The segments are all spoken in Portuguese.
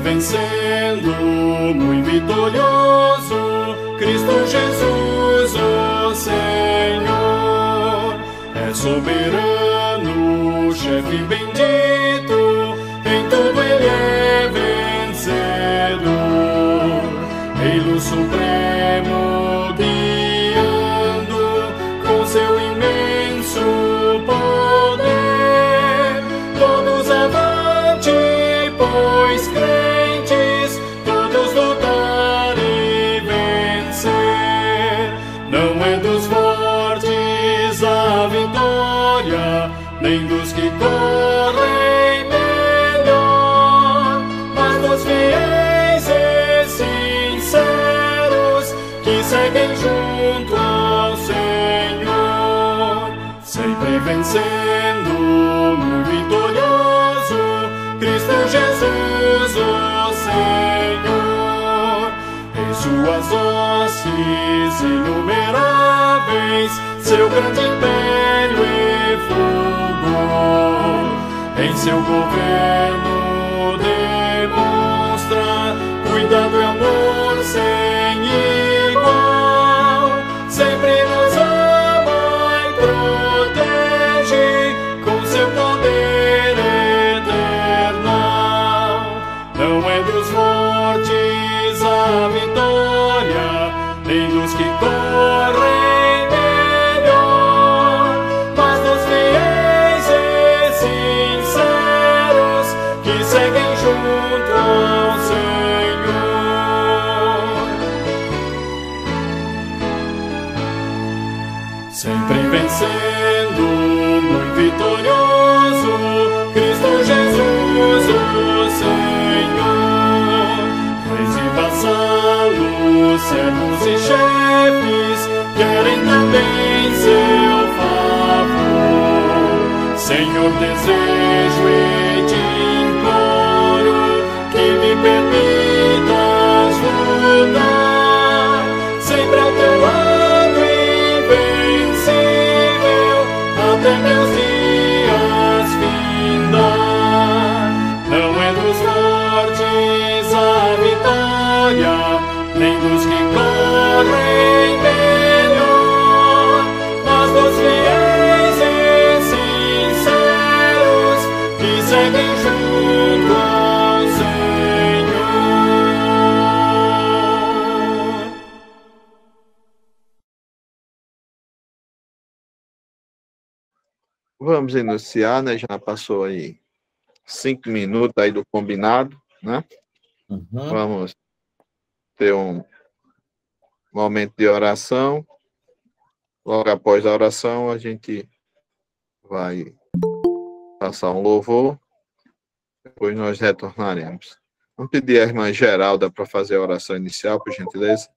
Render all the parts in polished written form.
vencendo, muito vitorioso, Cristo Jesus, o Senhor, é soberano, chefe bendito, em tudo ele é vencedor, Rei luz supremo, guiando com seu imenso poder, todos avante, pois crentes, todos lutar e vencer. Não é dos fortes a vitória, nem dos que correm melhor, mas dos fiéis e sinceros que seguem junto ao Senhor, sempre vencendo, muito vitorioso, Cristo Jesus, o Senhor, em suas hostes inumeráveis, seu grande império e fulgor, em seu governo demonstra cuidado e amor sem igual, sempre nos ama e protege com seu poder eternal. Não é dos fortes a vitória, nem dos que correm melhor, mas dos fiéis e sinceros que seguem junto ao Senhor. Sempre vencendo, muito vitorioso, Cristo Jesus, o Senhor, reis e vassalos, servos e chefes, querem também seu favor. Senhor, desejo e te imploro que me permitas lutar sempre ao teu lado invencível, até meus dias findar. Não é dos fortes a vitória, nem dos que correm melhor, mas dos fiéis e sinceros que seguem junto ao Senhor. Vamos iniciar, né? Já passou aí 5 minutos aí do combinado, né? Vamos ter um momento de oração. Logo após a oração, a gente vai passar um louvor. Depois nós retornaremos. Vamos pedir à irmã Geralda para fazer a oração inicial, por gentileza.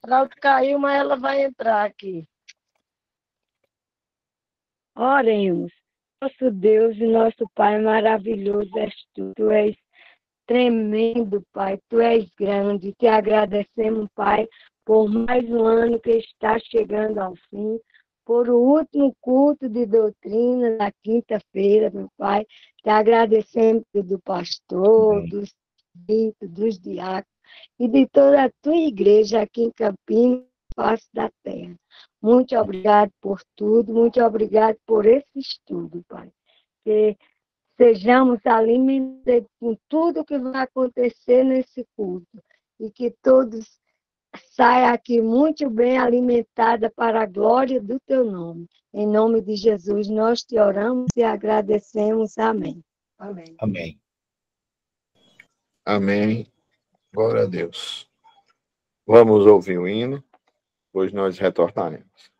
Geraldo caiu, mas ela vai entrar aqui. Oremos. Nosso Deus e nosso Pai maravilhoso és tu. Tu és tremendo, Pai. Tu és grande. Te agradecemos, Pai, por mais um ano que está chegando ao fim, por o último culto de doutrina na quinta-feira, meu Pai. Te agradecemos do pastor, dos bispos, dos diáconos e de toda a tua igreja aqui em Campinas, face da terra. Muito obrigado por tudo, muito obrigado por esse estudo, Pai. Que sejamos alimentados com tudo que vai acontecer nesse culto e que todos saiam aqui muito bem alimentados para a glória do teu nome. Em nome de Jesus, nós te oramos e agradecemos. Amém. Amém. Amém. Amém. Glória a Deus. Vamos ouvir o hino, depois nós retornaremos.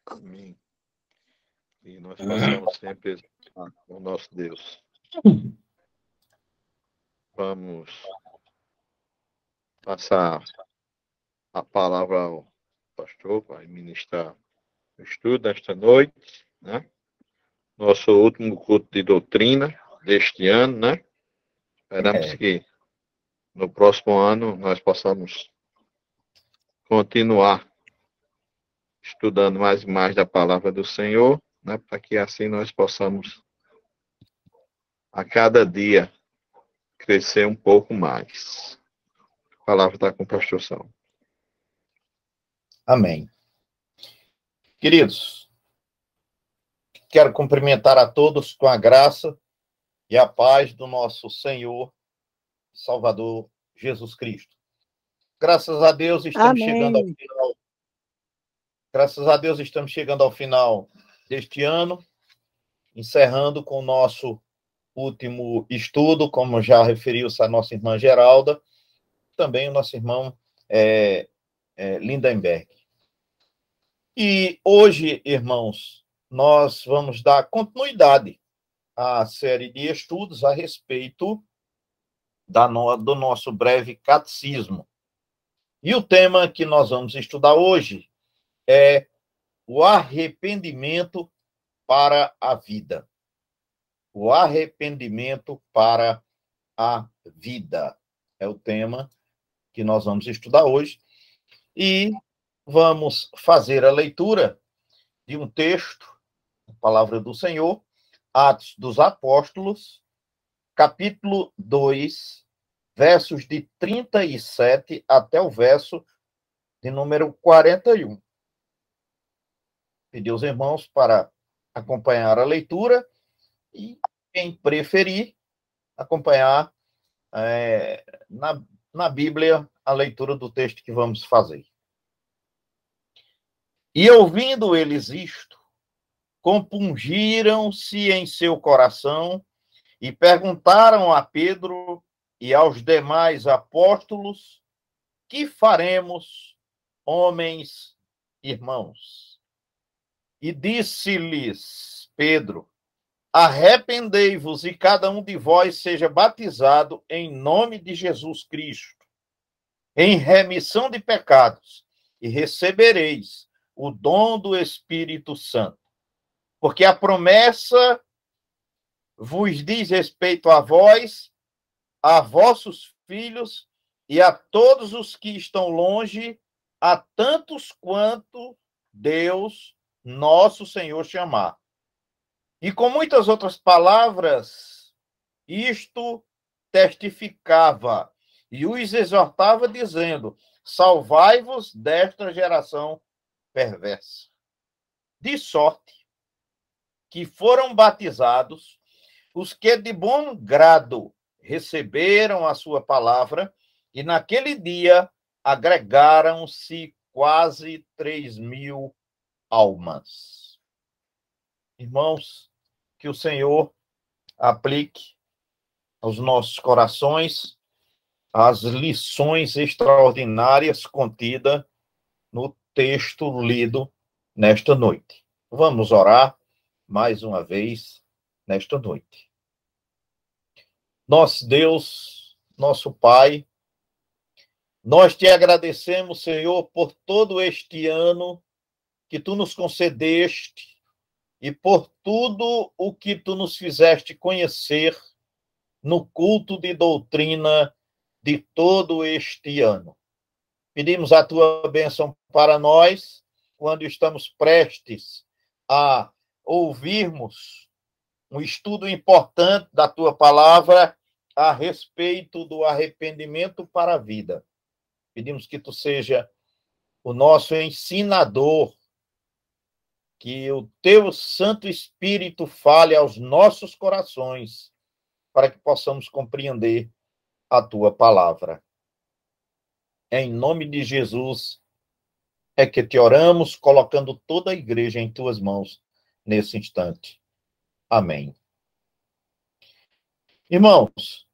Amém. E nós possamos sempre exaltar o nosso Deus. Vamos passar a palavra ao pastor para ministrar o estudo desta noite, né? Nosso último culto de doutrina deste ano, né? Esperamos que no próximo ano nós possamos continuar estudando mais e mais da palavra do Senhor, né? Para que assim nós possamos a cada dia crescer um pouco mais. A palavra está com o pastor Sal. Amém. Queridos, quero cumprimentar a todos com a graça e a paz do nosso Senhor Salvador Jesus Cristo. Graças a Deus estamos chegando ao final. Graças a Deus estamos chegando ao final deste ano, encerrando com o nosso último estudo, como já referiu-se a nossa irmã Geralda, também o nosso irmão Lindenberg. E hoje, irmãos, nós vamos dar continuidade à série de estudos a respeito do nosso breve catecismo. E o tema que nós vamos estudar hoje é o arrependimento para a vida. O arrependimento para a vida é o tema que nós vamos estudar hoje. E vamos fazer a leitura de um texto, a palavra do Senhor, Atos dos Apóstolos, capítulo 2, versos de 37 até o verso de número 41. Pedi aos irmãos para acompanhar a leitura e, quem preferir, acompanhar na Bíblia a leitura do texto que vamos fazer. E ouvindo eles isto, compungiram-se em seu coração e perguntaram a Pedro e aos demais apóstolos: que faremos, homens, irmãos? E disse-lhes Pedro: arrependei-vos e cada um de vós seja batizado em nome de Jesus Cristo, em remissão de pecados, e recebereis o dom do Espírito Santo. Porque a promessa vos diz respeito a vós, a vossos filhos e a todos os que estão longe, a tantos quanto Deus, nosso Senhor, chamar. E com muitas outras palavras, isto testificava e os exortava, dizendo: salvai-vos desta geração perversa. De sorte que foram batizados os que de bom grado receberam a sua palavra, e naquele dia agregaram-se quase 3.000 almas. Irmãos, que o Senhor aplique aos nossos corações as lições extraordinárias contidas no texto lido nesta noite. Vamos orar mais uma vez nesta noite. Nosso Deus, nosso Pai, nós te agradecemos, Senhor, por todo este ano que tu nos concedeste e por tudo o que tu nos fizeste conhecer no culto de doutrina de todo este ano. Pedimos a tua bênção para nós, quando estamos prestes a ouvirmos um estudo importante da tua palavra a respeito do arrependimento para a vida. Pedimos que tu seja o nosso ensinador, que o teu Santo Espírito fale aos nossos corações, para que possamos compreender a tua palavra. Em nome de Jesus é que te oramos, colocando toda a igreja em tuas mãos nesse instante. Amém. Irmãos,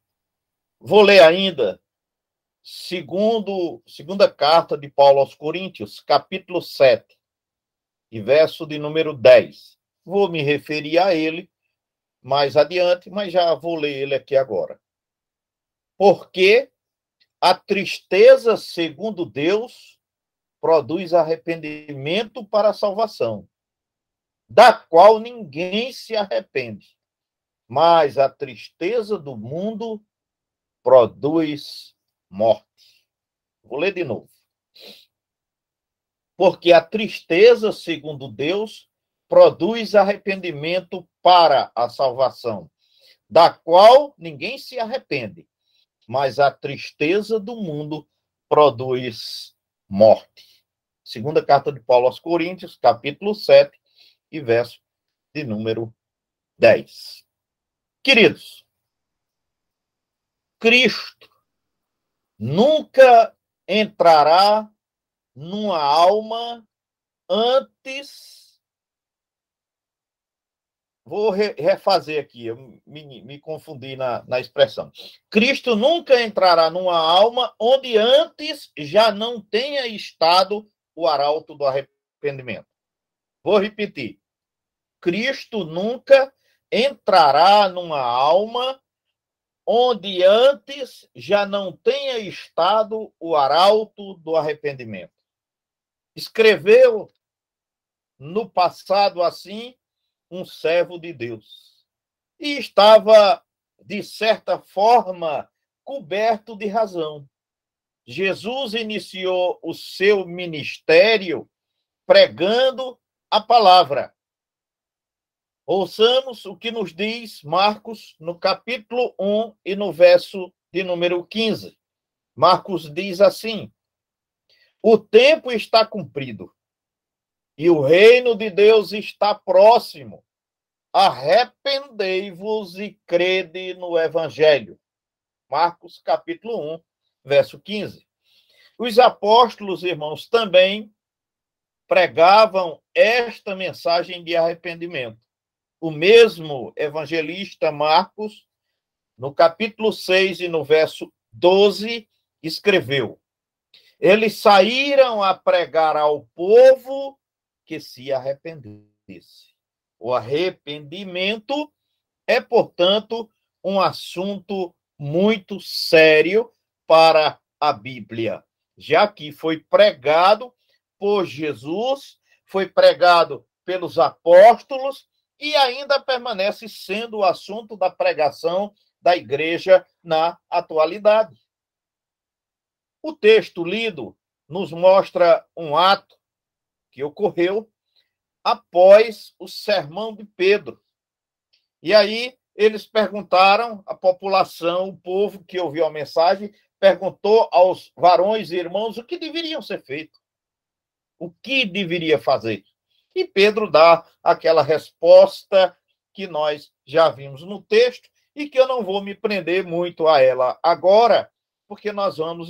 vou ler ainda segunda carta de Paulo aos Coríntios, capítulo 7, e verso de número 10. Vou me referir a ele mais adiante, mas já vou ler ele aqui agora. Porque a tristeza, segundo Deus, produz arrependimento para a salvação, da qual ninguém se arrepende. Mas a tristeza do mundo produz morte. Vou ler de novo. Porque a tristeza, segundo Deus, produz arrependimento para a salvação, da qual ninguém se arrepende. Mas a tristeza do mundo produz morte. Segunda carta de Paulo aos Coríntios, capítulo 7, e verso de número 10. Queridos, Cristo nunca entrará numa alma antes... Vou refazer aqui, eu me confundi na expressão. Cristo nunca entrará numa alma onde antes já não tenha estado o arauto do arrependimento. Vou repetir. Cristo nunca entrará numa alma onde antes já não tenha estado o arauto do arrependimento. Escreveu no passado assim um servo de Deus. E estava, de certa forma, coberto de razão. Jesus iniciou o seu ministério pregando a palavra. Ouçamos o que nos diz Marcos no capítulo 1 e no verso de número 15. Marcos diz assim: o tempo está cumprido e o reino de Deus está próximo. Arrependei-vos e crede no Evangelho. Marcos, capítulo 1, verso 15. Os apóstolos, irmãos, também pregavam esta mensagem de arrependimento. O mesmo evangelista Marcos, no capítulo 6 e no verso 12, escreveu: eles saíram a pregar ao povo que se arrependesse. O arrependimento é, portanto, um assunto muito sério para a Bíblia, já que foi pregado por Jesus, foi pregado pelos apóstolos e ainda permanece sendo o assunto da pregação da igreja na atualidade. O texto lido nos mostra um ato que ocorreu após o sermão de Pedro. E aí eles perguntaram, a população, o povo que ouviu a mensagem, perguntou aos varões e irmãos o que deveriam ser feito, o que deveria fazer. E Pedro dá aquela resposta que nós já vimos no texto e que eu não vou me prender muito a ela agora, porque nós vamos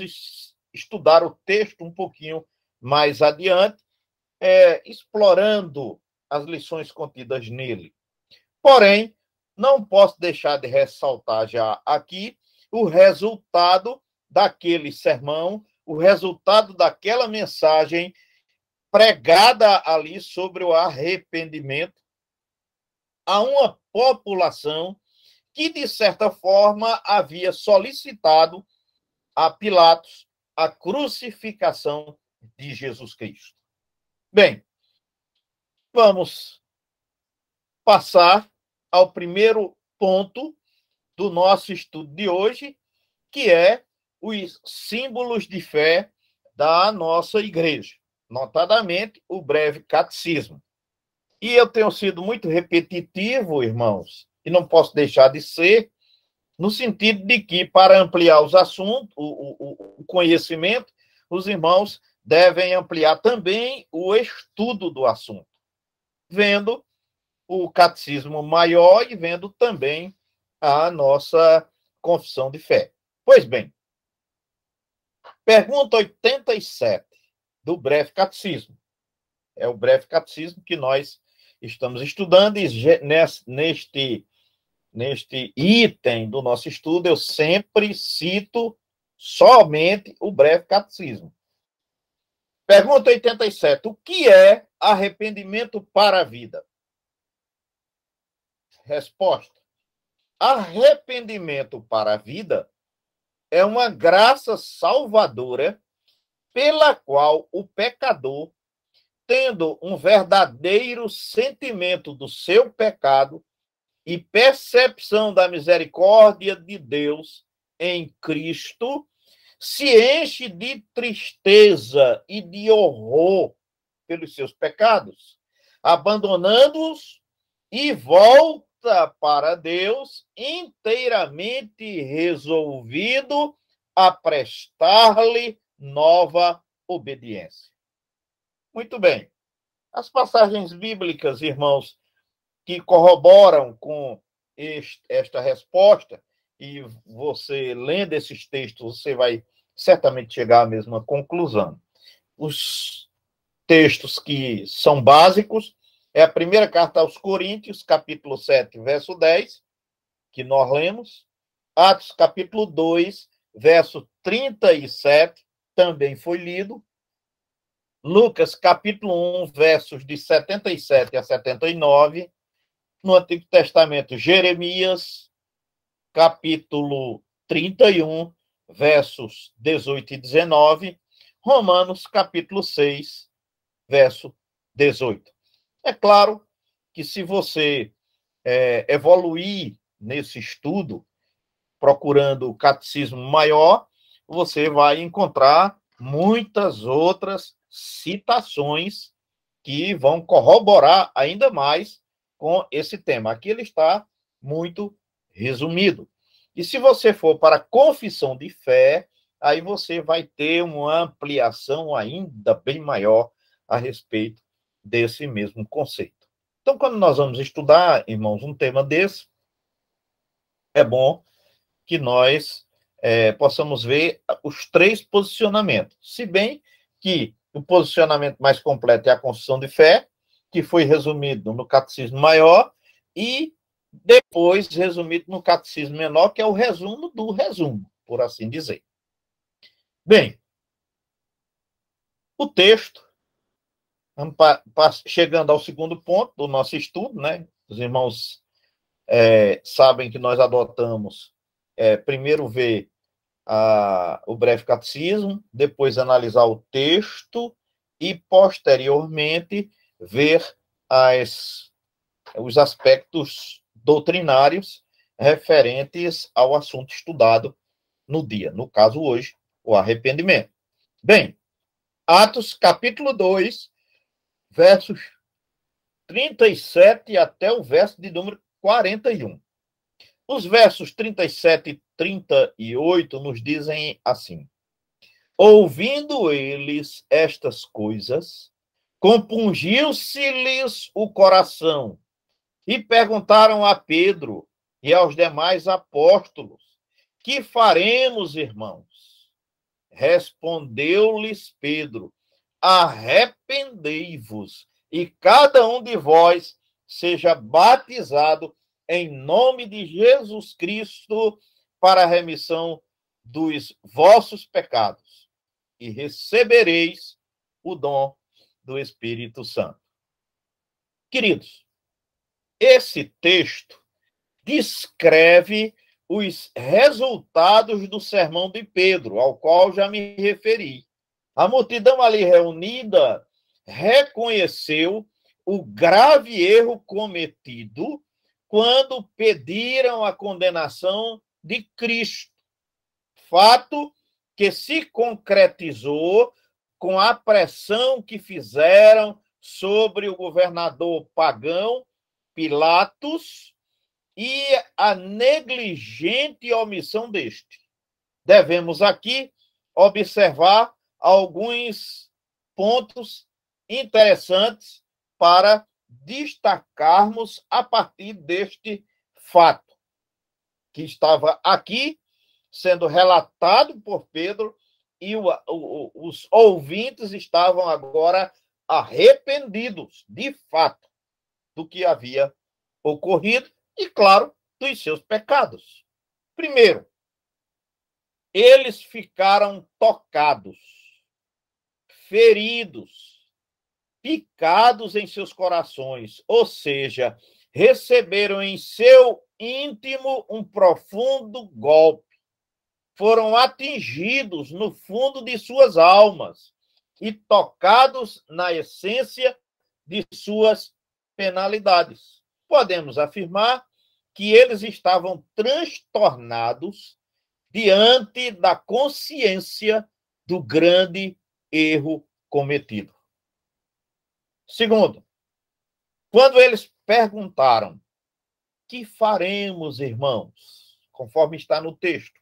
estudar o texto um pouquinho mais adiante, explorando as lições contidas nele. Porém, não posso deixar de ressaltar já aqui o resultado daquele sermão, o resultado daquela mensagem pregada ali sobre o arrependimento a uma população que, de certa forma, havia solicitado a Pilatos a crucificação de Jesus Cristo. Bem, vamos passar ao primeiro ponto do nosso estudo de hoje, que é os símbolos de fé da nossa igreja, notadamente o breve catecismo. E eu tenho sido muito repetitivo, irmãos, e não posso deixar de ser, no sentido de que, para ampliar os assuntos, o conhecimento, os irmãos devem ampliar também o estudo do assunto, vendo o catecismo maior e vendo também a nossa confissão de fé. Pois bem, pergunta 87 do breve catecismo. É o breve catecismo que nós estamos estudando, e neste item do nosso estudo eu sempre cito somente o breve catecismo. Pergunta 87. O que é arrependimento para a vida? Resposta. Arrependimento para a vida é uma graça salvadora pela qual o pecador, tendo um verdadeiro sentimento do seu pecado e percepção da misericórdia de Deus em Cristo, se enche de tristeza e de horror pelos seus pecados, abandonando-os e volta para Deus inteiramente resolvido a prestar-lhe nova obediência. Muito bem. As passagens bíblicas, irmãos, que corroboram com esta resposta, e você lendo esses textos, você vai certamente chegar à mesma conclusão. Os textos que são básicos é a primeira carta aos Coríntios, capítulo 7, verso 10, que nós lemos. Atos, capítulo 2, verso 37, também foi lido. Lucas, capítulo 1, versos de 77 a 79. No Antigo Testamento, Jeremias, capítulo 31, versos 18 e 19. Romanos, capítulo 6, verso 18. É claro que se você evoluir nesse estudo, procurando o catecismo maior, você vai encontrar muitas outras citações que vão corroborar ainda mais com esse tema. Aqui ele está muito resumido. E se você for para a confissão de fé, aí você vai ter uma ampliação ainda bem maior a respeito desse mesmo conceito. Então, quando nós vamos estudar, irmãos, um tema desse, é bom que nós possamos ver os três posicionamentos. Se bem que o posicionamento mais completo é a confissão de fé, que foi resumido no Catecismo Maior, e depois resumido no Catecismo Menor, que é o resumo do resumo, por assim dizer. Bem, o texto, chegando ao segundo ponto do nosso estudo, né? Os irmãos sabem que nós adotamos primeiro ver o breve catecismo, depois analisar o texto e, posteriormente, ver os aspectos doutrinários referentes ao assunto estudado no dia. No caso, hoje, o arrependimento. Bem, Atos, capítulo 2, versos 37 até o verso de número 41. Os versos 37 e 38 nos dizem assim: ouvindo eles estas coisas, compungiu-se-lhes o coração, e perguntaram a Pedro e aos demais apóstolos: que faremos, irmãos? Respondeu-lhes Pedro: arrependei-vos, e cada um de vós seja batizado em nome de Jesus Cristo para a remissão dos vossos pecados, e recebereis o dom do Espírito Santo. Queridos, esse texto descreve os resultados do sermão de Pedro, ao qual já me referi. A multidão ali reunida reconheceu o grave erro cometido quando pediram a condenação de Cristo. Fato que se concretizou com a pressão que fizeram sobre o governador pagão Pilatos e a negligente omissão deste. Devemos aqui observar alguns pontos interessantes para destacarmos a partir deste fato, que estava aqui sendo relatado por Pedro, e os ouvintes estavam agora arrependidos, de fato, do que havia ocorrido e, claro, dos seus pecados. Primeiro, eles ficaram tocados, feridos, picados em seus corações, ou seja, receberam em seu íntimo um profundo golpe. Foram atingidos no fundo de suas almas e tocados na essência de suas penalidades. Podemos afirmar que eles estavam transtornados diante da consciência do grande erro cometido. Segundo, quando eles perguntaram: que faremos, irmãos? Conforme está no texto,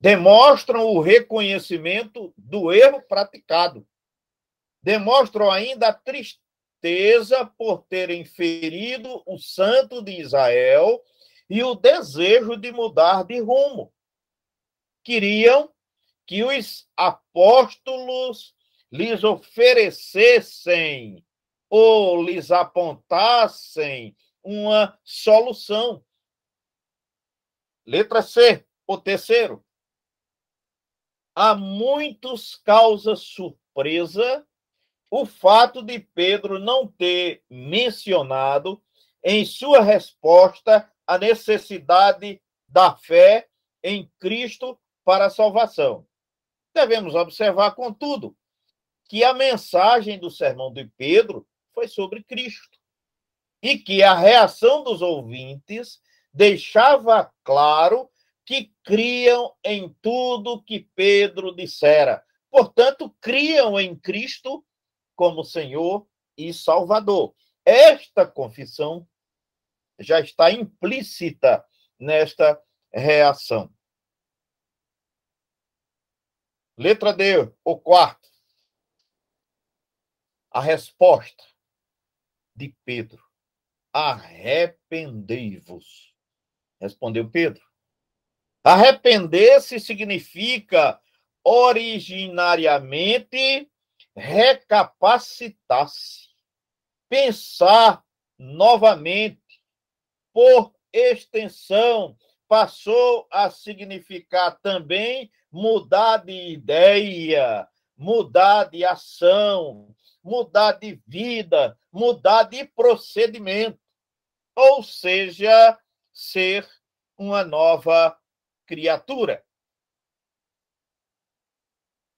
demonstram o reconhecimento do erro praticado. Demonstram ainda a tristeza por terem ferido o santo de Israel e o desejo de mudar de rumo. Queriam que os apóstolos lhes oferecessem ou lhes apontassem uma solução. Letra C, o terceiro. A muitos causa surpresa o fato de Pedro não ter mencionado em sua resposta a necessidade da fé em Cristo para a salvação. Devemos observar, contudo, que a mensagem do sermão de Pedro foi sobre Cristo e que a reação dos ouvintes deixava claro que criam em tudo que Pedro dissera. Portanto, criam em Cristo como Senhor e Salvador. Esta confissão já está implícita nesta reação. Letra D, o quarto. A resposta de Pedro: arrependei-vos. Respondeu Pedro. Arrepender-se significa originariamente recapacitar-se, pensar novamente. Por extensão, passou a significar também mudar de ideia, mudar de ação, mudar de vida, mudar de procedimento, ou seja, ser uma nova criatura.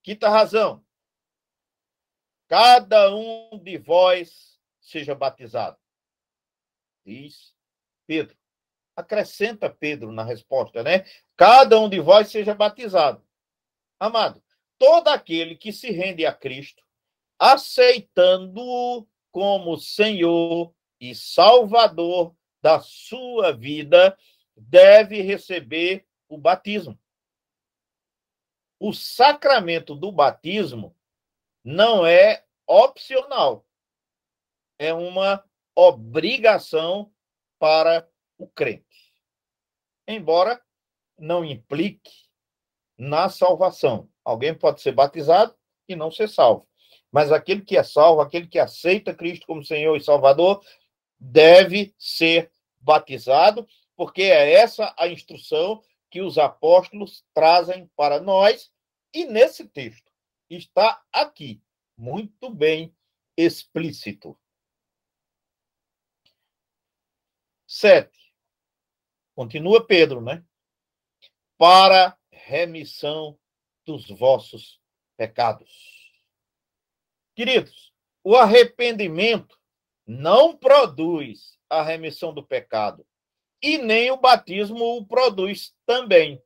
Quinta razão: cada um de vós seja batizado, diz Pedro. Acrescenta Pedro na resposta, né? Cada um de vós seja batizado. Amado, todo aquele que se rende a Cristo, aceitando-o como Senhor e Salvador da sua vida, deve receber o batismo. O sacramento do batismo não é opcional, é uma obrigação para o crente, embora não implique na salvação. Alguém pode ser batizado e não ser salvo, mas aquele que é salvo, aquele que aceita Cristo como Senhor e Salvador, deve ser batizado, porque é essa a instrução que os apóstolos trazem para nós, e nesse texto está aqui, muito bem explícito. 7. Continua Pedro, né? Para remissão dos vossos pecados. Queridos, o arrependimento não produz a remissão do pecado, e nem o batismo o produz também.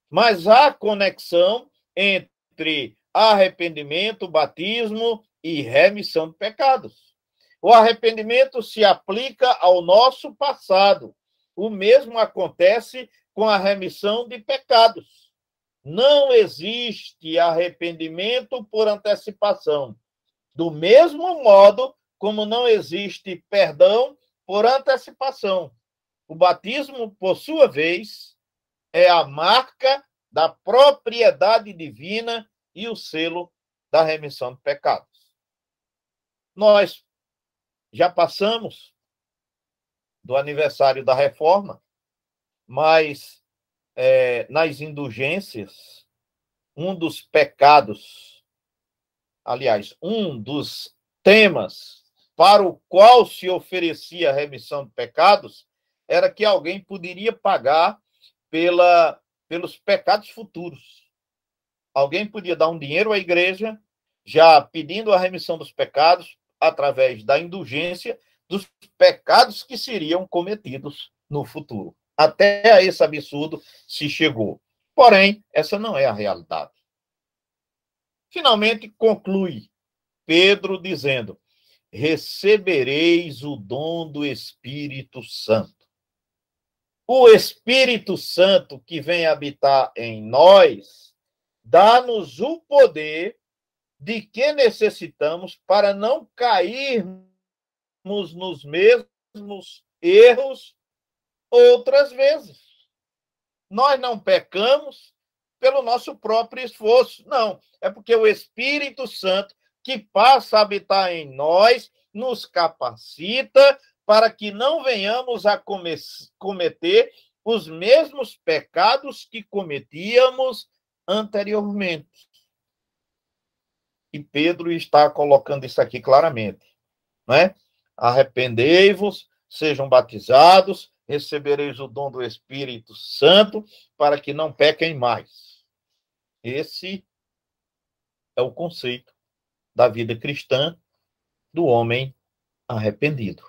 Mas há conexão entre arrependimento, batismo e remissão de pecados. O arrependimento se aplica ao nosso passado. O mesmo acontece com a remissão de pecados. Não existe arrependimento por antecipação. Do mesmo modo como não existe perdão por antecipação. O batismo, por sua vez, é a marca da propriedade divina e o selo da remissão de pecados. Nós já passamos do aniversário da Reforma, mas nas indulgências, um dos pecados, aliás, um dos temas para o qual se oferecia a remissão de pecados era que alguém poderia pagar pelos pecados futuros. Alguém podia dar um dinheiro à igreja, já pedindo a remissão dos pecados, através da indulgência dos pecados que seriam cometidos no futuro. Até a esse absurdo se chegou. Porém, essa não é a realidade. Finalmente, conclui Pedro dizendo: recebereis o dom do Espírito Santo. O Espírito Santo que vem habitar em nós dá-nos o poder de que necessitamos para não cairmos nos mesmos erros outras vezes. Nós não pecamos pelo nosso próprio esforço, não. É porque o Espírito Santo que passa a habitar em nós nos capacita para que não venhamos a cometer os mesmos pecados que cometíamos anteriormente. E Pedro está colocando isso aqui claramente, não é? Arrependei-vos, sejam batizados, recebereis o dom do Espírito Santo, para que não pequem mais. Esse é o conceito da vida cristã do homem arrependido,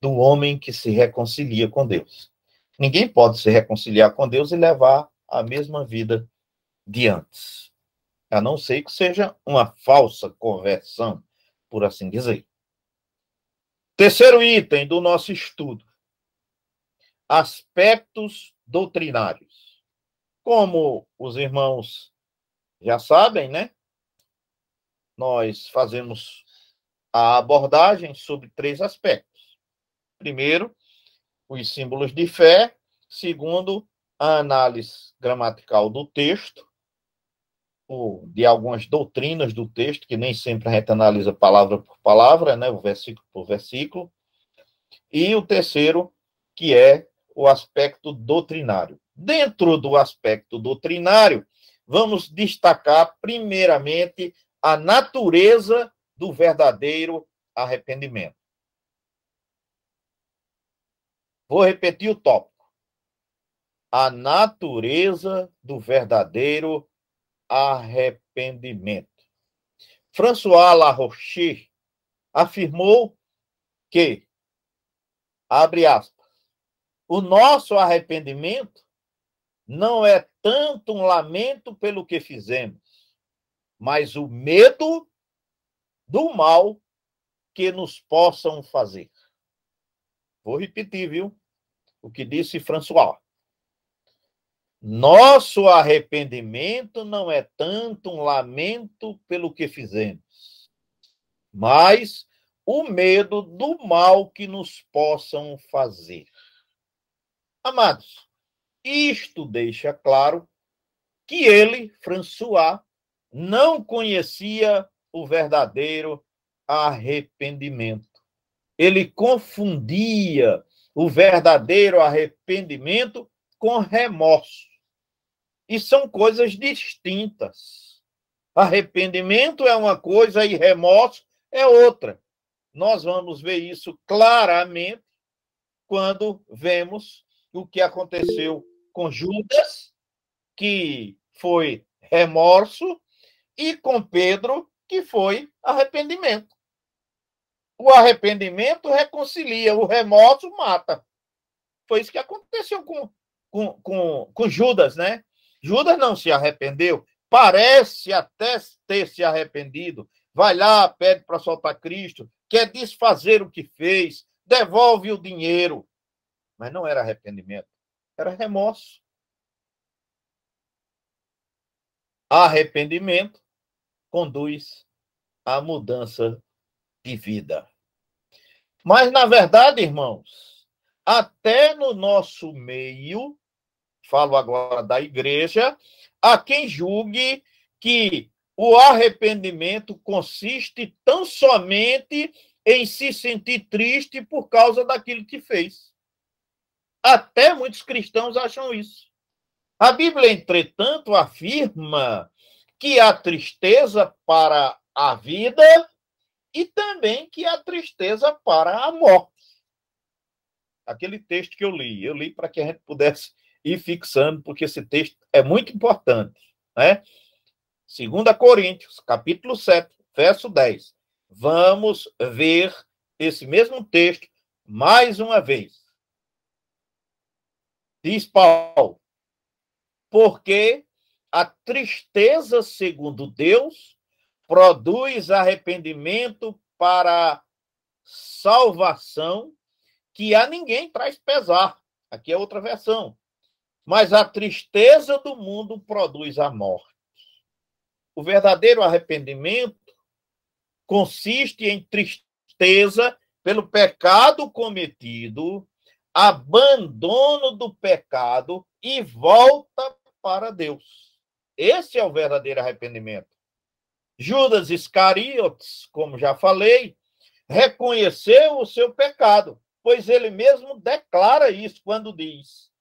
do homem que se reconcilia com Deus. Ninguém pode se reconciliar com Deus e levar a mesma vida de antes, a não ser que seja uma falsa conversão, por assim dizer. Terceiro item do nosso estudo: aspectos doutrinários. Como os irmãos já sabem, né? Nós fazemos a abordagem sobre 3 aspectos. Primeiro, os símbolos de fé. Segundo, a análise gramatical do texto, ou de algumas doutrinas do texto, que nem sempre a gente analisa palavra por palavra, né? O versículo por versículo. E o terceiro, que é o aspecto doutrinário. Dentro do aspecto doutrinário, vamos destacar, primeiramente, a natureza do verdadeiro arrependimento. Vou repetir o tópico. A natureza do verdadeiro arrependimento. François Laroche afirmou que, abre aspas, o nosso arrependimento não é tanto um lamento pelo que fizemos, mas o medo do mal que nos possam fazer. Vou repetir, viu? O que disse François. Nosso arrependimento não é tanto um lamento pelo que fizemos, mas o medo do mal que nos possam fazer. Amados, isto deixa claro que ele, François, não conhecia o verdadeiro arrependimento. Ele confundia o verdadeiro arrependimento com remorso. E são coisas distintas. Arrependimento é uma coisa e remorso é outra. Nós vamos ver isso claramente quando vemos o que aconteceu com Judas, que foi remorso, e com Pedro, que foi arrependimento. O arrependimento reconcilia, o remorso mata. Foi isso que aconteceu com Judas, né? Judas não se arrependeu, parece até ter se arrependido. Vai lá, pede para soltar Cristo, quer desfazer o que fez, devolve o dinheiro. Mas não era arrependimento, era remorso. Arrependimento conduz à mudança de vida. Mas, na verdade, irmãos, até no nosso meio, falo agora da igreja, há quem julgue que o arrependimento consiste tão somente em se sentir triste por causa daquilo que fez. Até muitos cristãos acham isso. A Bíblia, entretanto, afirma que há tristeza para a vida e também que há tristeza para a morte. Aquele texto que eu li para que a gente pudesse ir fixando, porque esse texto é muito importante, né? 2 Coríntios, capítulo 7, verso 10. Vamos ver esse mesmo texto mais uma vez. Diz Paulo: porque a tristeza, segundo Deus, produz arrependimento para salvação, que a ninguém traz pesar. Aqui é outra versão. Mas a tristeza do mundo produz a morte. O verdadeiro arrependimento consiste em tristeza pelo pecado cometido, abandono do pecado e volta para Deus. Esse é o verdadeiro arrependimento. Judas Iscariotes, como já falei, reconheceu o seu pecado, pois ele mesmo declara isso quando diz: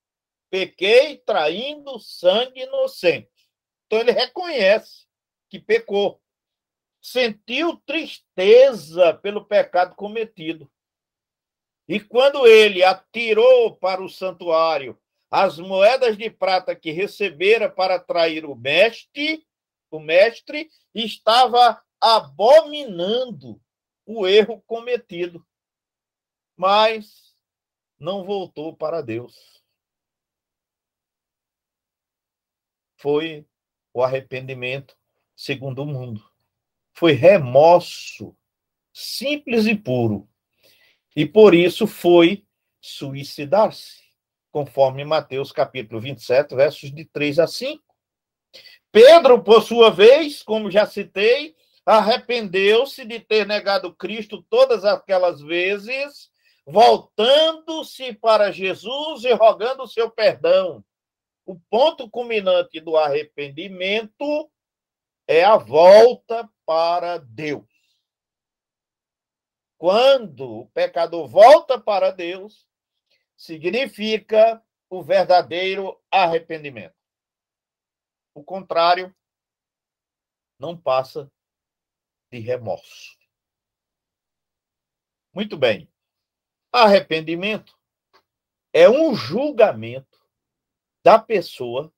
pequei traindo sangue inocente. Então ele reconhece que pecou. Sentiu tristeza pelo pecado cometido. E quando ele atirou para o santuário as moedas de prata que recebera para trair o mestre estava abominando o erro cometido, mas não voltou para Deus. Foi o arrependimento segundo o mundo. Foi remorso, simples e puro. E por isso foi suicidar-se, conforme Mateus capítulo 27, versos de 3 a 5. Pedro, por sua vez, como já citei, arrependeu-se de ter negado Cristo todas aquelas vezes, voltando-se para Jesus e rogando o seu perdão. O ponto culminante do arrependimento é a volta para Deus. Quando o pecador volta para Deus, significa o verdadeiro arrependimento. O contrário não passa de remorso. Muito bem. Arrependimento é um julgamento da pessoa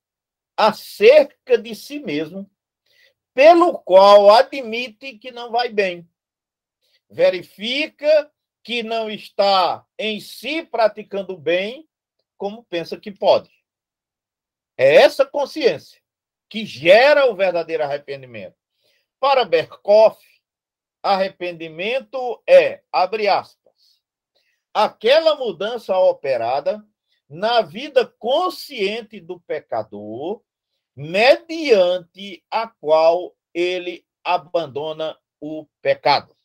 acerca de si mesmo, pelo qual admite que não vai bem. Verifica que não está em si praticando bem como pensa que pode. É essa consciência que gera o verdadeiro arrependimento. Para Berkhoff, arrependimento é, abre aspas, aquela mudança operada na vida consciente do pecador, mediante a qual ele abandona o pecado.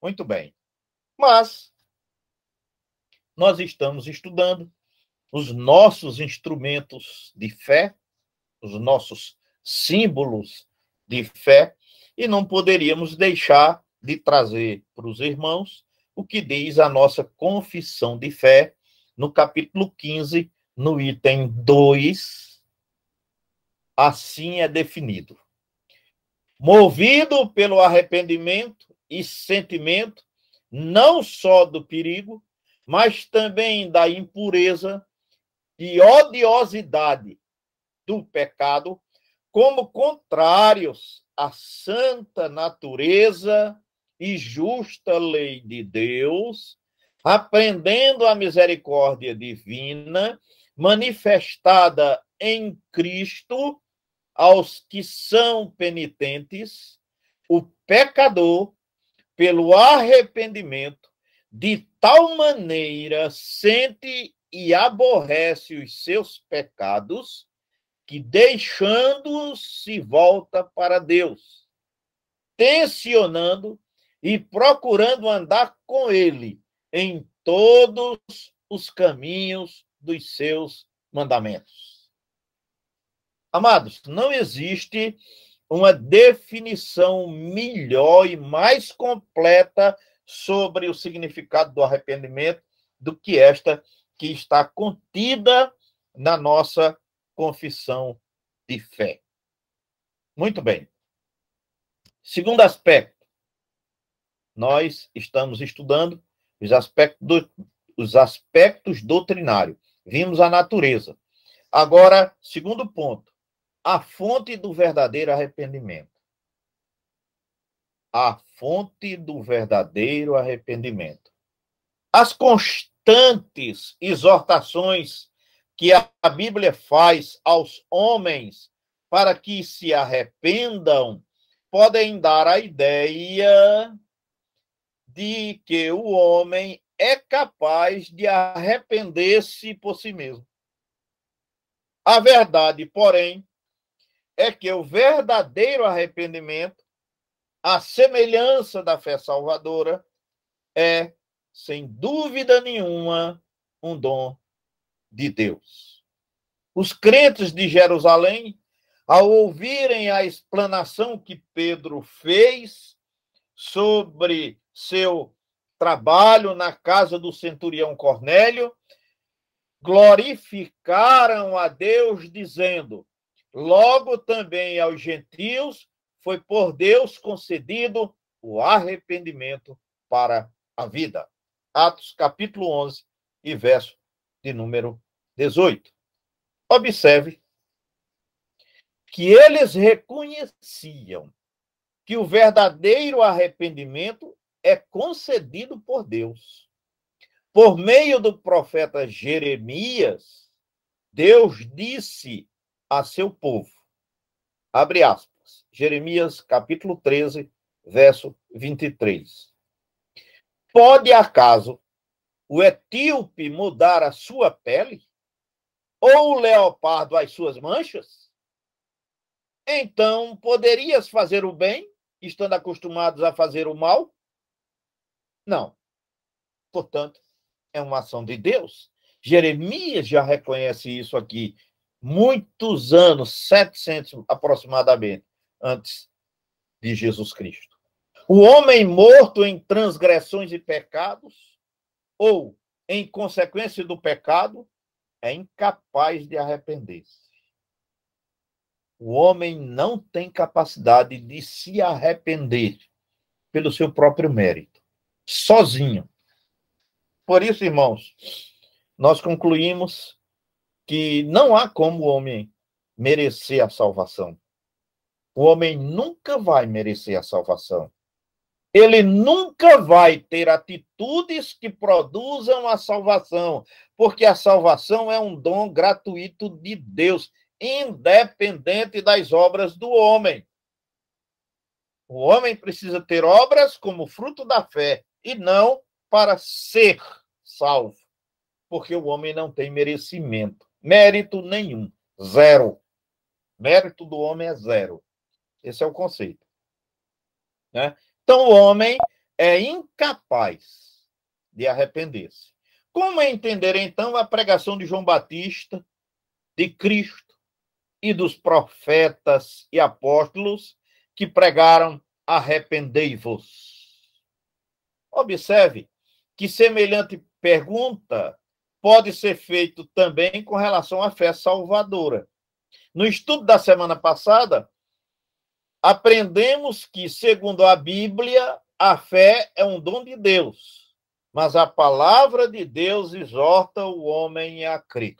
Muito bem. Mas nós estamos estudando os nossos instrumentos de fé, os nossos símbolos de fé, e não poderíamos deixar de trazer para os irmãos o que diz a nossa confissão de fé no capítulo 15, no item 2, assim é definido. Movido pelo arrependimento e sentimento, não só do perigo, mas também da impureza e odiosidade do pecado, como contrários à santa natureza e justa lei de Deus, aprendendo a misericórdia divina manifestada em Cristo aos que são penitentes, o pecador, pelo arrependimento, de tal maneira sente e aborrece os seus pecados, que deixando-os se volta para Deus, tensionando e procurando andar com ele em todos os caminhos dos seus mandamentos. Amados, não existe uma definição melhor e mais completa sobre o significado do arrependimento do que esta que está contida na nossa confissão de fé. Muito bem. Segundo aspecto, nós estamos estudando os aspectos doutrinários. Vimos a natureza. Agora, segundo ponto, a fonte do verdadeiro arrependimento. A fonte do verdadeiro arrependimento. As constantes exortações que a Bíblia faz aos homens para que se arrependam podem dar a ideia de que o homem é capaz de arrepender-se por si mesmo. A verdade, porém, é que o verdadeiro arrependimento, a semelhança da fé salvadora, é, sem dúvida nenhuma, um dom de Deus. Os crentes de Jerusalém, ao ouvirem a explanação que Pedro fez sobre seu trabalho na casa do centurião Cornélio, glorificaram a Deus, dizendo: logo também aos gentios foi por Deus concedido o arrependimento para a vida. Atos capítulo 11 e verso de número 18. Observe que eles reconheciam que o verdadeiro arrependimento é concedido por Deus. Por meio do profeta Jeremias, Deus disse a seu povo, abre aspas, Jeremias capítulo 13, verso 23. Pode acaso o etíope mudar a sua pele? Ou o leopardo as suas manchas? Então, poderias fazer o bem, estando acostumados a fazer o mal? Não. Portanto, é uma ação de Deus. Jeremias já reconhece isso aqui, muitos anos, 700 aproximadamente, antes de Jesus Cristo. O homem morto em transgressões e pecados, ou em consequência do pecado, é incapaz de arrepender-se. O homem não tem capacidade de se arrepender pelo seu próprio mérito, sozinho. Por isso, irmãos, nós concluímos que não há como o homem merecer a salvação. O homem nunca vai merecer a salvação. Ele nunca vai ter atitudes que produzam a salvação, porque a salvação é um dom gratuito de Deus, independente das obras do homem. O homem precisa ter obras como fruto da fé e não para ser salvo, porque o homem não tem merecimento, mérito nenhum, zero. Mérito do homem é zero. Esse é o conceito, né? Então, o homem é incapaz de arrepender-se. Como entender, então, a pregação de João Batista, de Cristo e dos profetas e apóstolos que pregaram arrependei-vos? Observe que semelhante pergunta pode ser feita também com relação à fé salvadora. No estudo da semana passada, aprendemos que, segundo a Bíblia, a fé é um dom de Deus, mas a palavra de Deus exorta o homem a crer.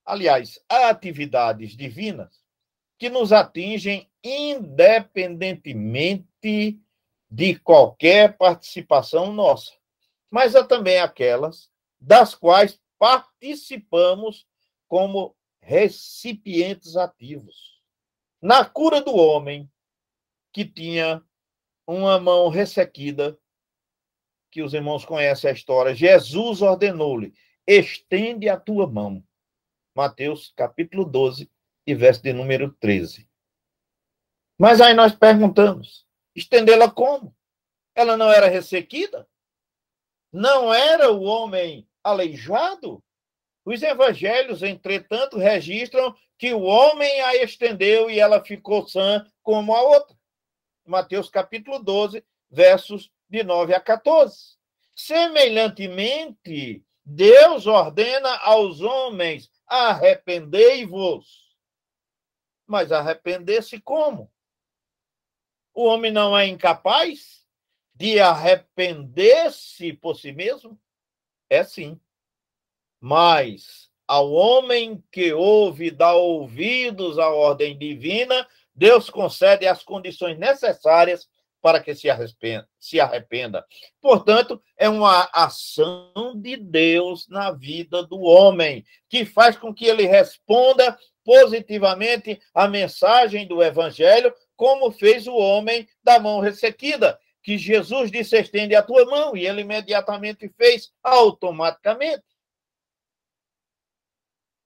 Aliás, atividades divinas que nos atingem independentemente de qualquer participação nossa, mas há também aquelas das quais participamos como recipientes ativos. Na cura do homem que tinha uma mão ressequida, que os irmãos conhecem a história, Jesus ordenou-lhe: estende a tua mão. Mateus capítulo 12 e verso de número 13. Mas aí nós perguntamos, estendê-la como? Ela não era ressequida? Não era o homem aleijado? Os evangelhos, entretanto, registram que o homem a estendeu e ela ficou sã como a outra. Mateus capítulo 12, versos de 9 a 14. Semelhantemente, Deus ordena aos homens: arrependei-vos. Mas arrepender-se como? O homem não é incapaz de arrepender-se por si mesmo? É sim. Mas ao homem que ouve e dá ouvidos à ordem divina, Deus concede as condições necessárias para que se arrependa. Portanto, é uma ação de Deus na vida do homem, que faz com que ele responda positivamente à mensagem do Evangelho, como fez o homem da mão ressequida, que Jesus disse: estende a tua mão, e ele imediatamente fez, automaticamente.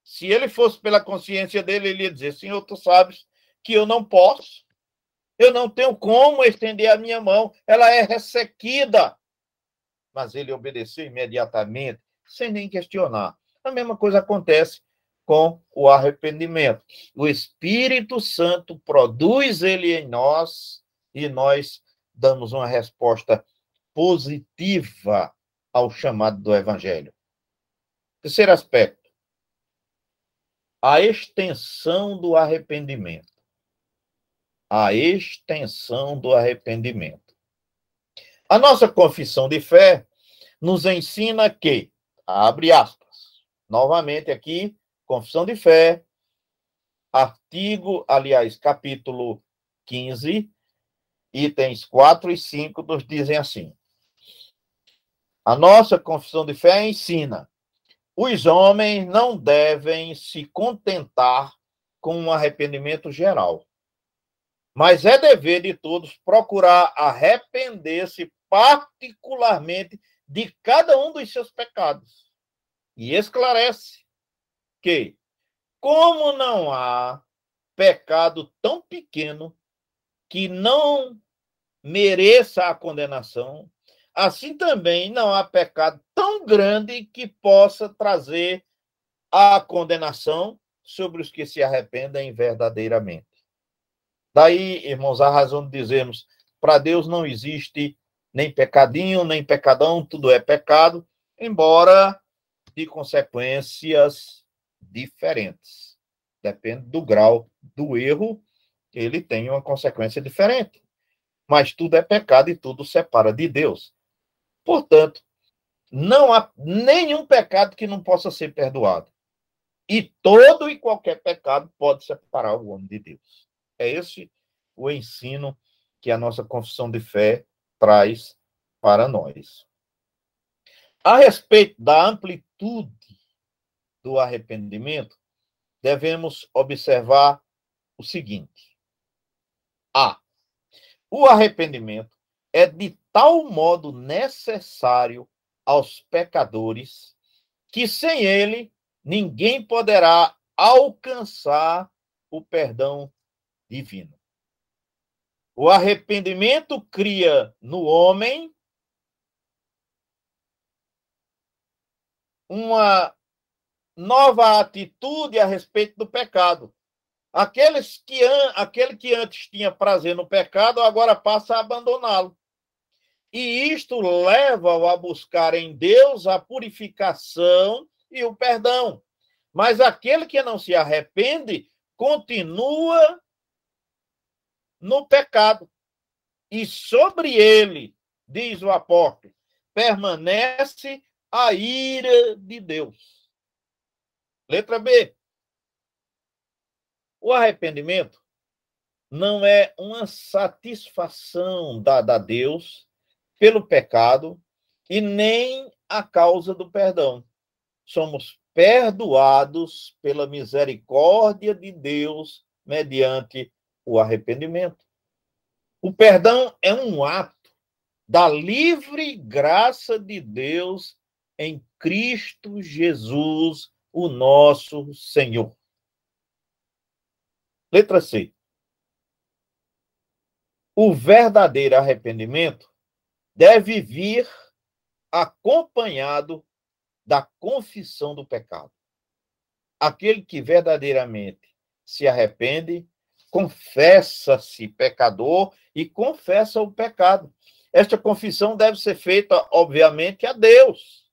Se ele fosse pela consciência dele, ele ia dizer: Senhor, tu sabes que eu não posso, eu não tenho como estender a minha mão, ela é ressequida. Mas ele obedeceu imediatamente, sem nem questionar. A mesma coisa acontece com o arrependimento. O Espírito Santo produz ele em nós e nós damos uma resposta positiva ao chamado do Evangelho. Terceiro aspecto: a extensão do arrependimento. A extensão do arrependimento. A nossa confissão de fé nos ensina que, abre aspas, novamente aqui, confissão de fé, capítulo 15, itens 4 e 5, nos dizem assim: a nossa confissão de fé ensina: os homens não devem se contentar com um arrependimento geral, mas é dever de todos procurar arrepender-se particularmente de cada um dos seus pecados. E esclarece que, como não há pecado tão pequeno que não mereça a condenação, assim também não há pecado tão grande que possa trazer a condenação sobre os que se arrependem verdadeiramente. Daí, irmãos, a razão de dizermos: para Deus não existe nem pecadinho, nem pecadão, tudo é pecado, embora de consequências diferentes. Depende do grau do erro, ele tem uma consequência diferente. Mas tudo é pecado e tudo separa de Deus. Portanto, não há nenhum pecado que não possa ser perdoado. E todo e qualquer pecado pode separar o homem de Deus. É esse o ensino que a nossa confissão de fé traz para nós. A respeito da amplitude do arrependimento, devemos observar o seguinte: A. O arrependimento é de tal modo necessário aos pecadores que sem ele ninguém poderá alcançar o perdão divino. O arrependimento cria no homem uma nova atitude a respeito do pecado. Aquele que antes tinha prazer no pecado, agora passa a abandoná-lo. E isto leva-o a buscar em Deus a purificação e o perdão. Mas aquele que não se arrepende continua no pecado. E sobre ele, diz o apóstolo, permanece a ira de Deus. Letra B. O arrependimento não é uma satisfação dada a Deus pelo pecado e nem a causa do perdão. Somos perdoados pela misericórdia de Deus mediante o arrependimento. O perdão é um ato da livre graça de Deus em Cristo Jesus, o nosso Senhor. Letra C. O verdadeiro arrependimento deve vir acompanhado da confissão do pecado. Aquele que verdadeiramente se arrepende, confessa-se pecador e confessa o pecado. Esta confissão deve ser feita, obviamente, a Deus,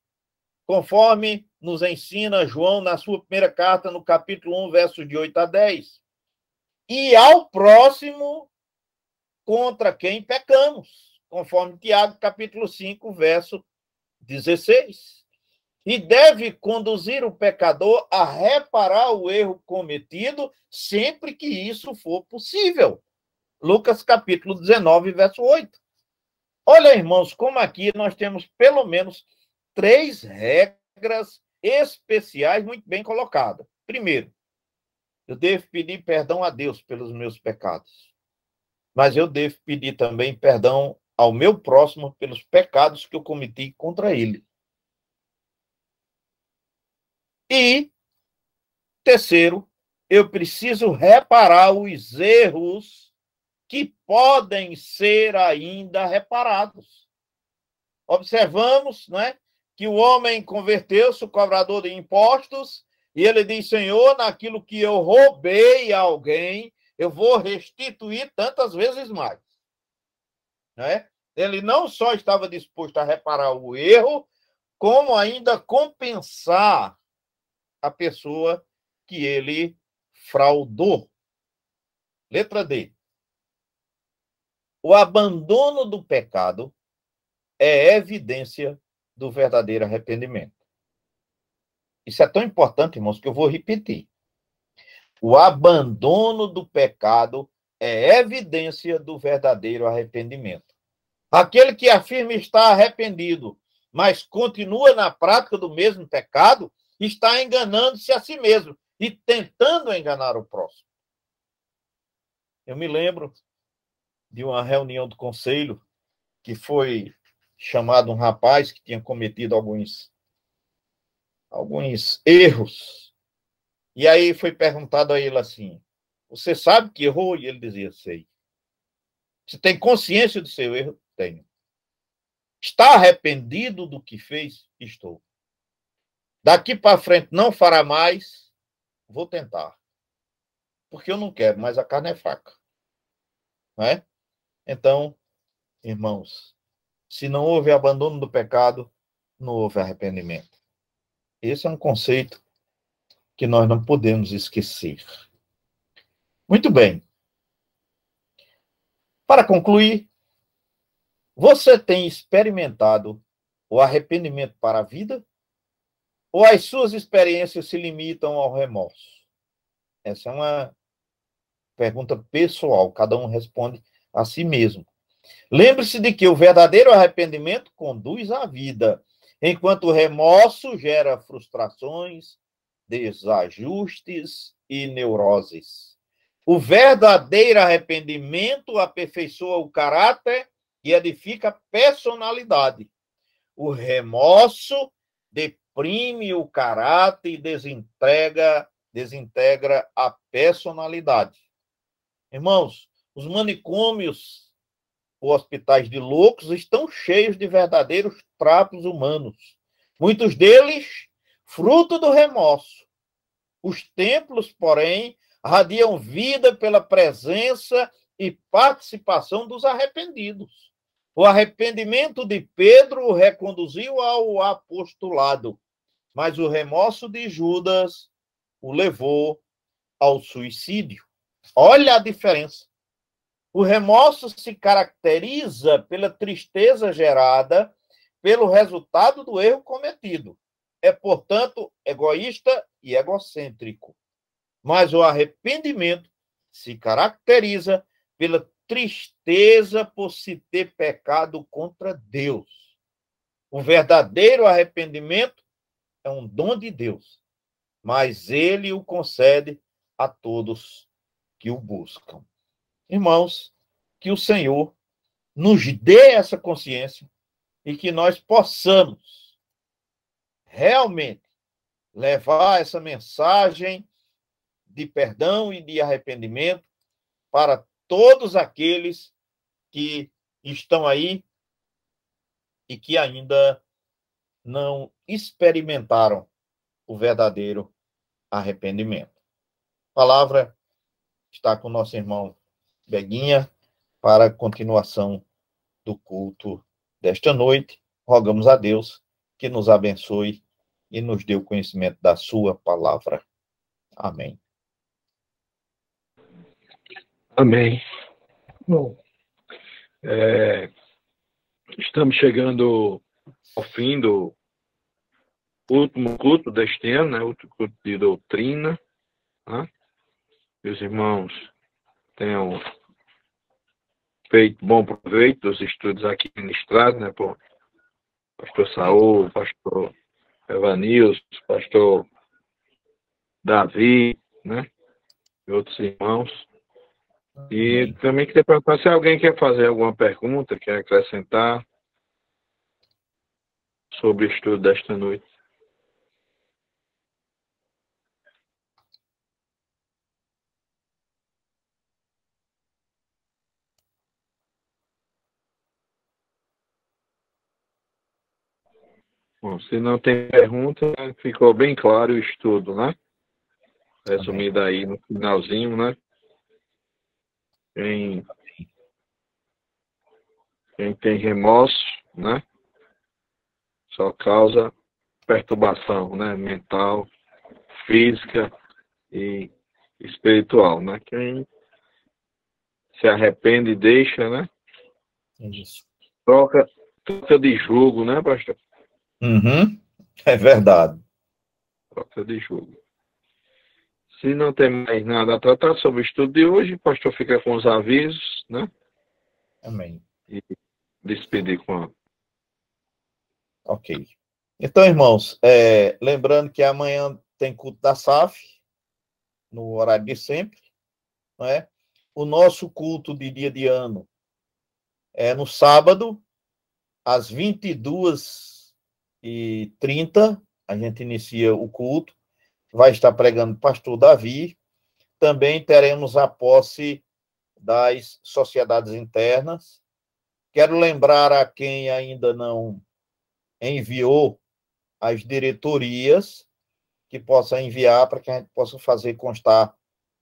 conforme nos ensina João na sua primeira carta, no capítulo 1, versos de 8 a 10. E ao próximo contra quem pecamos, conforme Tiago, capítulo 5, verso 16. E deve conduzir o pecador a reparar o erro cometido sempre que isso for possível. Lucas, capítulo 19, verso 8. Olha, irmãos, como aqui nós temos pelo menos 3 regras especiais muito bem colocadas. Primeiro, eu devo pedir perdão a Deus pelos meus pecados. Mas eu devo pedir também perdão ao meu próximo pelos pecados que eu cometi contra ele. E, terceiro, eu preciso reparar os erros que podem ser ainda reparados. Observamos, né, que o homem converteu-se, o cobrador de impostos, e ele diz: Senhor, naquilo que eu roubei a alguém, eu vou restituir tantas vezes mais. Né? Ele não só estava disposto a reparar o erro, como ainda compensar a pessoa que ele fraudou. Letra D. O abandono do pecado é evidência do verdadeiro arrependimento. Isso é tão importante, irmãos, que eu vou repetir. O abandono do pecado é evidência do verdadeiro arrependimento. Aquele que afirma estar arrependido, mas continua na prática do mesmo pecado, está enganando-se a si mesmo e tentando enganar o próximo. Eu me lembro de uma reunião do conselho que foi chamado um rapaz que tinha cometido alguns erros. E aí foi perguntado a ele assim: você sabe que errou? E ele dizia: sei. Você tem consciência do seu erro? Tenho. Está arrependido do que fez? Estou. Daqui para frente não fará mais? Vou tentar. Porque eu não quero, mas a carne é fraca. Não é? Então, irmãos, se não houve abandono do pecado, não houve arrependimento. Esse é um conceito que nós não podemos esquecer. Muito bem. Para concluir, você tem experimentado o arrependimento para a vida? Ou as suas experiências se limitam ao remorso? Essa é uma pergunta pessoal, cada um responde a si mesmo. Lembre-se de que o verdadeiro arrependimento conduz à vida, enquanto o remorso gera frustrações, desajustes e neuroses. O verdadeiro arrependimento aperfeiçoa o caráter e edifica a personalidade. O remorso deprime o caráter e desintegra a personalidade. Irmãos, os manicômios ou hospitais de loucos estão cheios de verdadeiros trapos humanos. Muitos deles, fruto do remorso. Os templos, porém, radiam vida pela presença e participação dos arrependidos. O arrependimento de Pedro o reconduziu ao apostolado, mas o remorso de Judas o levou ao suicídio. Olha a diferença. O remorso se caracteriza pela tristeza gerada pelo resultado do erro cometido. É, portanto, egoísta e egocêntrico. Mas o arrependimento se caracteriza pela tristeza por se ter pecado contra Deus. O verdadeiro arrependimento é um dom de Deus, mas ele o concede a todos que o buscam. Irmãos, que o Senhor nos dê essa consciência e que nós possamos realmente levar essa mensagem de perdão e de arrependimento para todos aqueles que estão aí e que ainda não experimentaram o verdadeiro arrependimento. A palavra está com o nosso irmão Beguinha para a continuação do culto desta noite. Rogamos a Deus que nos abençoe e nos dê o conhecimento da sua palavra. Amém. Amém. Bom, estamos chegando ao fim do último culto deste ano, né? Último culto de doutrina. Né? Que os irmãos tenham feito bom proveito dos estudos aqui ministrados, né? Por pastor Saul, pastor Evanilson, pastor Davi, né? E outros irmãos. E também queria perguntar se alguém quer fazer alguma pergunta, quer acrescentar sobre o estudo desta noite. Bom, se não tem pergunta, ficou bem claro o estudo, né? Resumido aí no finalzinho, né? Quem tem remorso, né? Só causa perturbação, né? Mental, física e espiritual, né? Quem se arrepende e deixa, né? Isso. Troca de jugo, né, pastor? Uhum. É verdade. Troca de jugo. Se não tem mais nada a tratar sobre o estudo de hoje, o pastor fica com os avisos, né? Amém. E despedir com a... Ok. Então, irmãos, lembrando que amanhã tem culto da SAF, no horário de sempre, não é? O nosso culto de dia de ano é no sábado, às 22h30, a gente inicia o culto, vai estar pregando o pastor Davi. Também teremos a posse das sociedades internas. Quero lembrar a quem ainda não enviou as diretorias, que possa enviar para que a gente possa fazer constar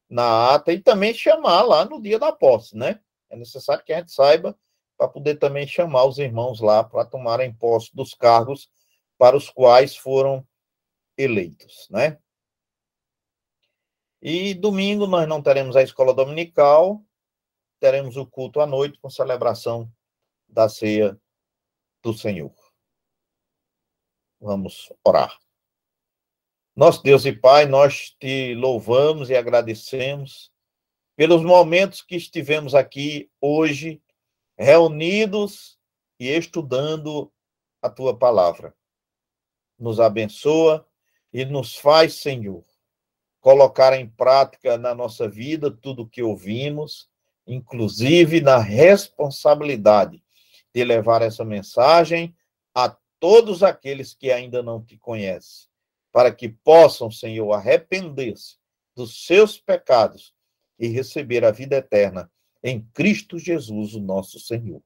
na ata e também chamar lá no dia da posse, né? É necessário que a gente saiba para poder também chamar os irmãos lá para tomarem posse dos cargos para os quais foram eleitos, né? E domingo nós não teremos a escola dominical, teremos o culto à noite com celebração da ceia do Senhor. Vamos orar. Nosso Deus e Pai, nós te louvamos e agradecemos pelos momentos que estivemos aqui hoje, reunidos e estudando a tua palavra. Nos abençoa e nos faz, Senhor, colocar em prática na nossa vida tudo o que ouvimos, inclusive na responsabilidade de levar essa mensagem a todos aqueles que ainda não te conhecem, para que possam, Senhor, arrepender-se dos seus pecados e receber a vida eterna em Cristo Jesus, o nosso Senhor.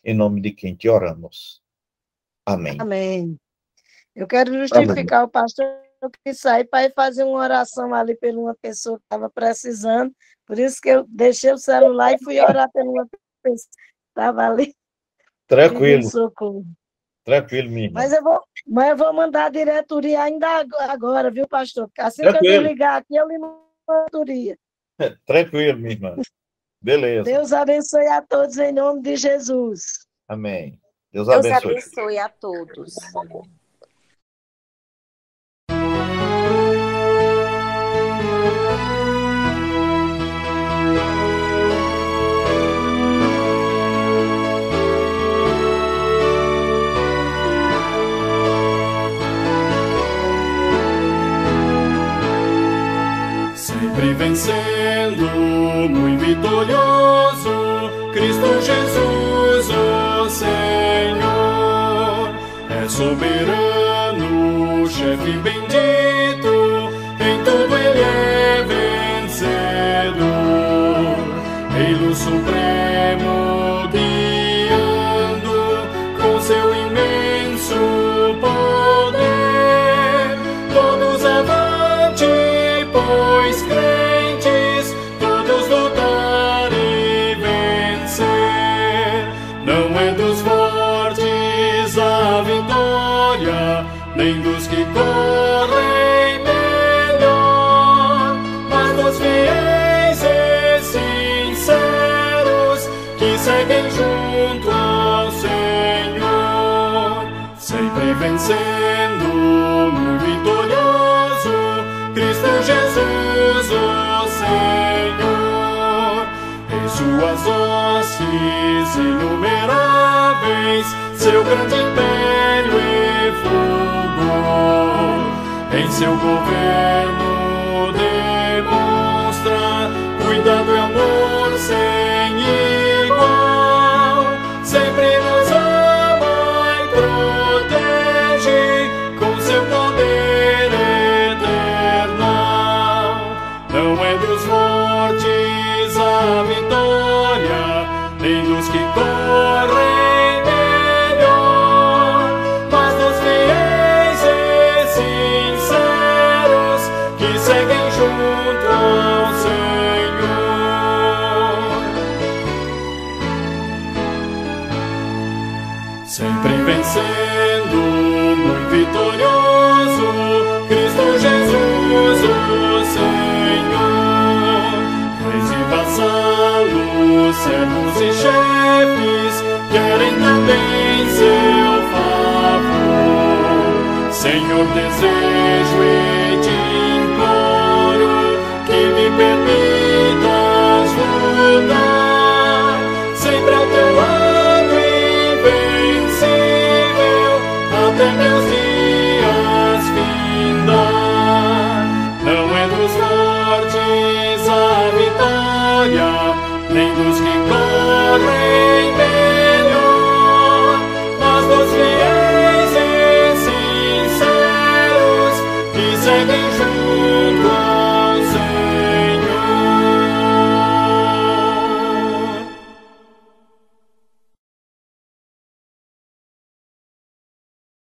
Em nome de quem te oramos. Amém. Amém. Eu quero justificar Amém. O pastor que saiu para ir fazer uma oração ali por uma pessoa que estava precisando, por isso que eu deixei o celular e fui orar por uma pessoa que estava ali. Tranquilo. Tranquilo, minha irmã. Mas eu vou mandar a diretoria ainda agora, viu, pastor? Assim Tranquilo. Que eu ligar aqui, eu lhe mando a diretoria. Tranquilo, minha irmã. Beleza. Deus abençoe a todos em nome de Jesus. Amém. Deus abençoe a todos. Sempre vencendo, muito vitorioso, Cristo Jesus, o Senhor, é soberano, chefe bendito, em tudo ele é vencedor, Rei do Supremo, guiando com seu imenso poder, todos avante, pois crentes, todos lutar e vencer. Não é dos fortes a vitória, nem dos que correm melhor, mas dos fiéis e sinceros que seguem junto ao Senhor, sempre vencendo, muito vitorioso, Cristo Jesus, o Senhor, em suas hostes inumeráveis, seu grande império e fulgor, em seu governo demonstra cuidado e amor sem igual, sempre nos ama e protege com seu poder eternal. Não é dos fortes a vitória, nem dos que correm melhor, mas dos fiéis e sinceros que seguem junto ao Senhor. Sempre vencendo, muito vitorioso, Cristo Jesus, o Senhor, reis e vassalos, servos e chefes, querem também seu favor. Senhor, desejo e te imploro que me permitas lutar sempre ao teu lado invencível, até meus dias findar. Não é dos fortes a vitória, nem dos que correm melhor, mas dos fiéis e sinceros que seguem junto